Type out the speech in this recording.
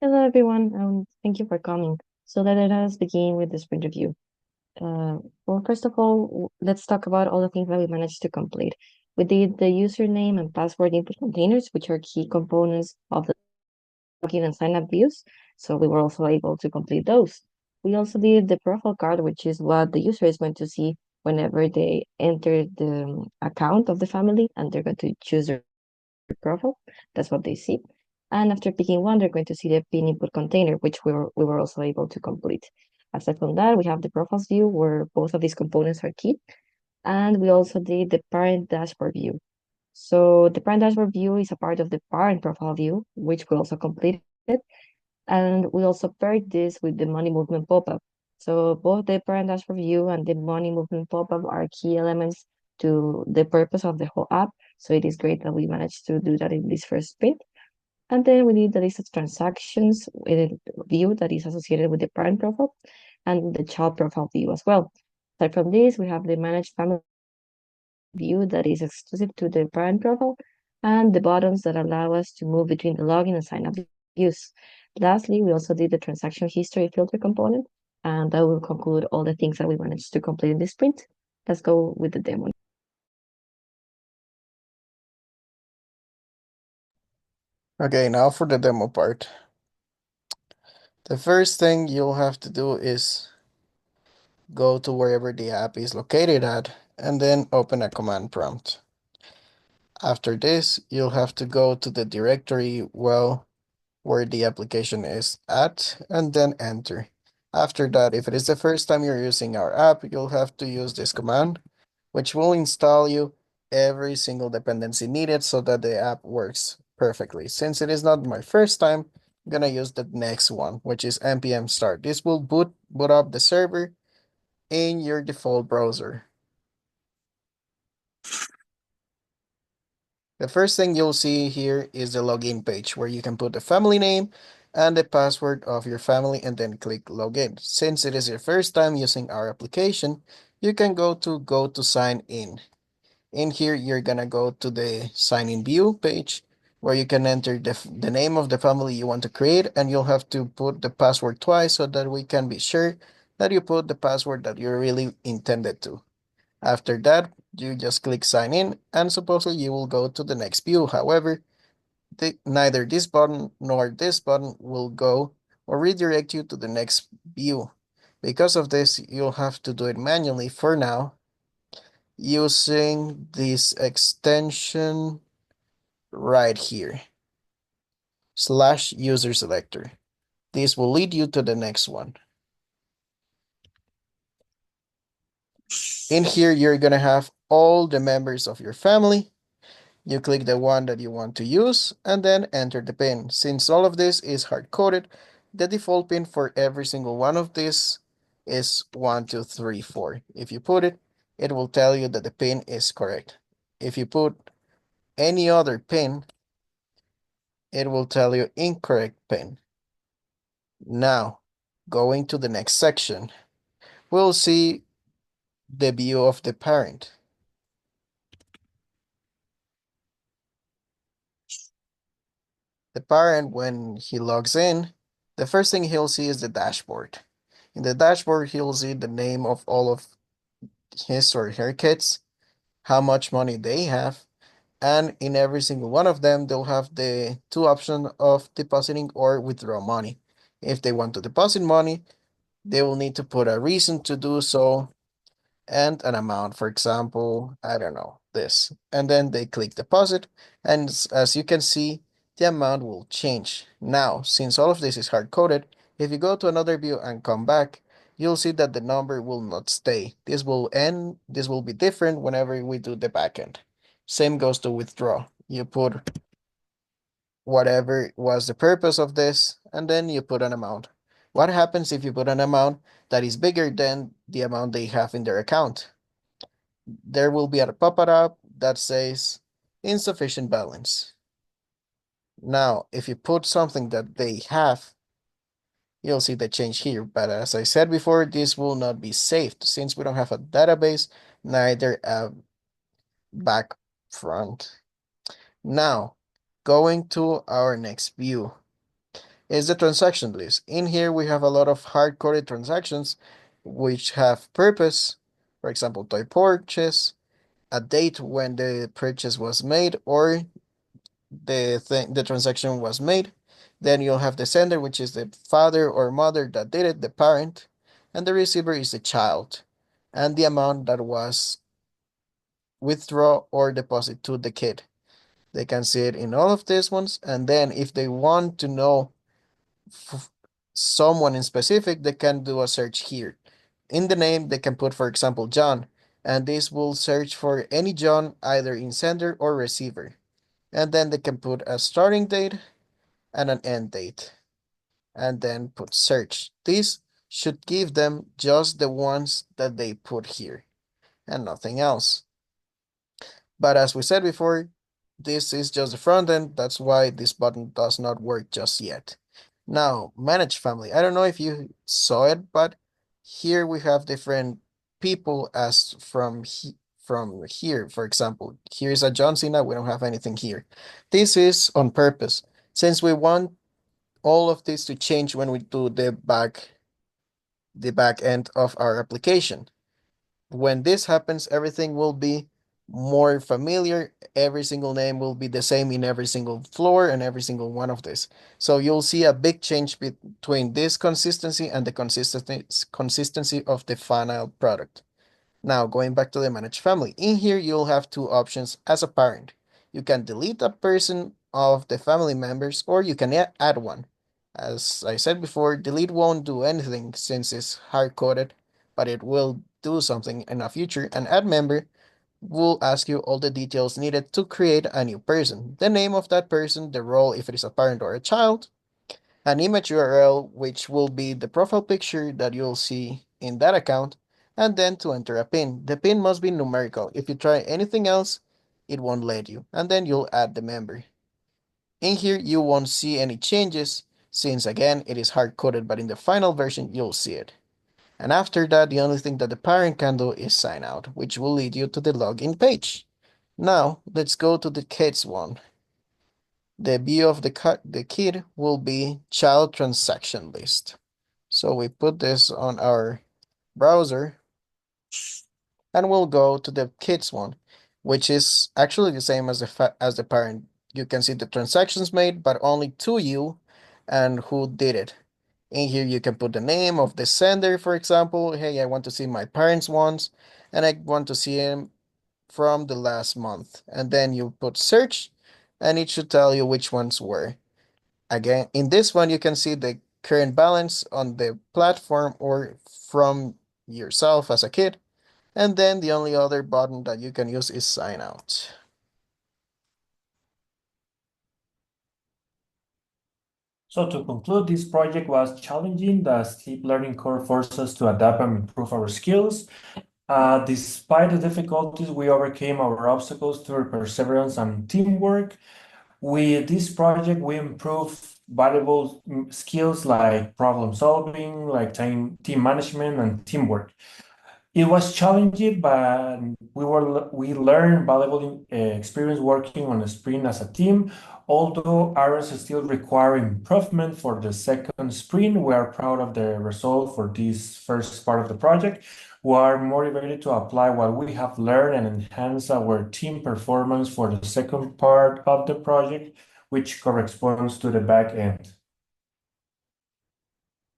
Hello, everyone. Thank you for coming. So let us begin with the sprint review. Uh, well, first of all, let's talk about all the things that we managed to complete. We did the username and password input containers, which are key components of the login and sign up views. So we were also able to complete those. We also did the profile card, which is what the user is going to see whenever they enter the account of the family and they're going to choose their profile. That's what they see. And after picking one, they're going to see the pin input container, which we were also able to complete. Aside from that, we have the profiles view where both of these components are key. And we also did the parent dashboard view. So the parent dashboard view is a part of the parent profile view, which we also completed. And we also paired this with the money movement pop-up. So both the parent dashboard view and the money movement pop-up are key elements to the purpose of the whole app. So it is great that we managed to do that in this first sprint. And then we need the list of transactions with a view that is associated with the parent profile and the child profile view as well. Aside from this, we have the managed family view that is exclusive to the parent profile and the buttons that allow us to move between the login and sign up views. Lastly, we also did the transaction history filter component, and that will conclude all the things that we managed to complete in this sprint. Let's go with the demo. Okay, now for the demo part. The first thing you'll have to do is go to wherever the app is located at and then open a command prompt. After this, you'll have to go to the directory where the application is at and then enter. After that, if it is the first time you're using our app, you'll have to use this command, which will install you every single dependency needed so that the app works perfectly. Since it is not my first time, I'm gonna use the next one, which is npm start. This will boot up the server in your default browser. The first thing you'll see here is the login page where you can put the family name and the password of your family and then click login. Since it is your first time using our application, you can go to sign in. In here, you're gonna go to the sign in view page where you can enter the name of the family you want to create, and you'll have to put the password twice so that we can be sure that you put the password that you really intended to. After that, you just click sign in and supposedly you will go to the next view. However, neither this button nor this button will go or redirect you to the next view. Because of this, you'll have to do it manually for now using this extension right here, /user selector. This will lead you to the next one. In here, you're gonna have all the members of your family. You click the one that you want to use and then enter the pin. Since all of this is hard-coded, the default pin for every single one of these is 1234. If you put it, it will tell you that the pin is correct. If you put any other pin, it will tell you incorrect pin. Now, going to the next section, we'll see the view of the parent. The parent, when he logs in, the first thing he'll see is the dashboard. In the dashboard, he'll see the name of all of his or her kids, how much money they have, and in every single one of them, they'll have the two options of depositing or withdraw money. If they want to deposit money, they will need to put a reason to do so and an amount. For example, I don't know, this. And then they click deposit, and as you can see, the amount will change. Now, since all of this is hard coded, if you go to another view and come back, you'll see that the number will not stay. This will be different whenever we do the backend. Same goes to withdraw. You put whatever was the purpose of this, and then you put an amount. What happens if you put an amount that is bigger than the amount they have in their account? There will be a pop-up that says insufficient balance. Now, if you put something that they have, you'll see the change here. But as I said before, this will not be saved since we don't have a database, neither a back front. Now, going to our next view. is the transaction list. In here, we have a lot of hard-coded transactions which have purpose, for example, toy purchase, a date when the purchase was made, or the transaction was made. Then you'll have the sender, which is the father or mother that did it, the parent, and the receiver is the child, and the amount that was withdraw or deposit to the kid. They can see it in all of these ones, and then if they want to know someone in specific, they can do a search here. In the name, they can put, for example, John, and this will search for any John either in sender or receiver. And then they can put a starting date and an end date, and then put search. This should give them just the ones that they put here and nothing else. But as we said before, this is just the front end. That's why this button does not work just yet. Now, manage family. I don't know if you saw it, but here we have different people as from here. For example, here's a John Cena. We don't have anything here. This is on purpose, since we want all of this to change when we do the back end of our application. When this happens, everything will be more familiar. Every single name will be the same in every single floor and every single one of this. So you'll see a big change between this consistency and the consistency of the final product. Now, going back to the manage family. In here, you'll have two options as a parent. You can delete a person of the family members, or you can add one. As I said before, delete won't do anything since it's hard-coded, but it will do something in the future. An add member will ask you all the details needed to create a new person. The name of that person, the role if it is a parent or a child, an image URL, which will be the profile picture that you'll see in that account, and then to enter a PIN. The PIN must be numerical. If you try anything else, it won't let you, and then you'll add the member. In here, you won't see any changes, since again, it is hard-coded, but in the final version, you'll see it. And after that, the only thing that the parent can do is sign out, which will lead you to the login page. Now, let's go to the kids one. The view of the kid will be child transaction list. So we put this on our browser and we'll go to the kids one, which is actually the same as the parent. You can see the transactions made, but only to you and who did it. In here, you can put the name of the sender, for example. Hey, I want to see my parents' ones, and I want to see him from the last month. And then you put search, and it should tell you which ones were. Again, in this one, you can see the current balance on the platform or from yourself as a kid. And then the only other button that you can use is sign out. So to conclude, this project was challenging. The steep learning curve forced us to adapt and improve our skills. Despite the difficulties, we overcame our obstacles through perseverance and teamwork. With this project, we improved valuable skills like problem solving, like team management, and teamwork. It was challenging, but we learned valuable experience working on a sprint as a team. Although areas still require improvement for the second sprint, we are proud of the result for this first part of the project. We are motivated to apply what we have learned and enhance our team performance for the second part of the project, which corresponds to the back end.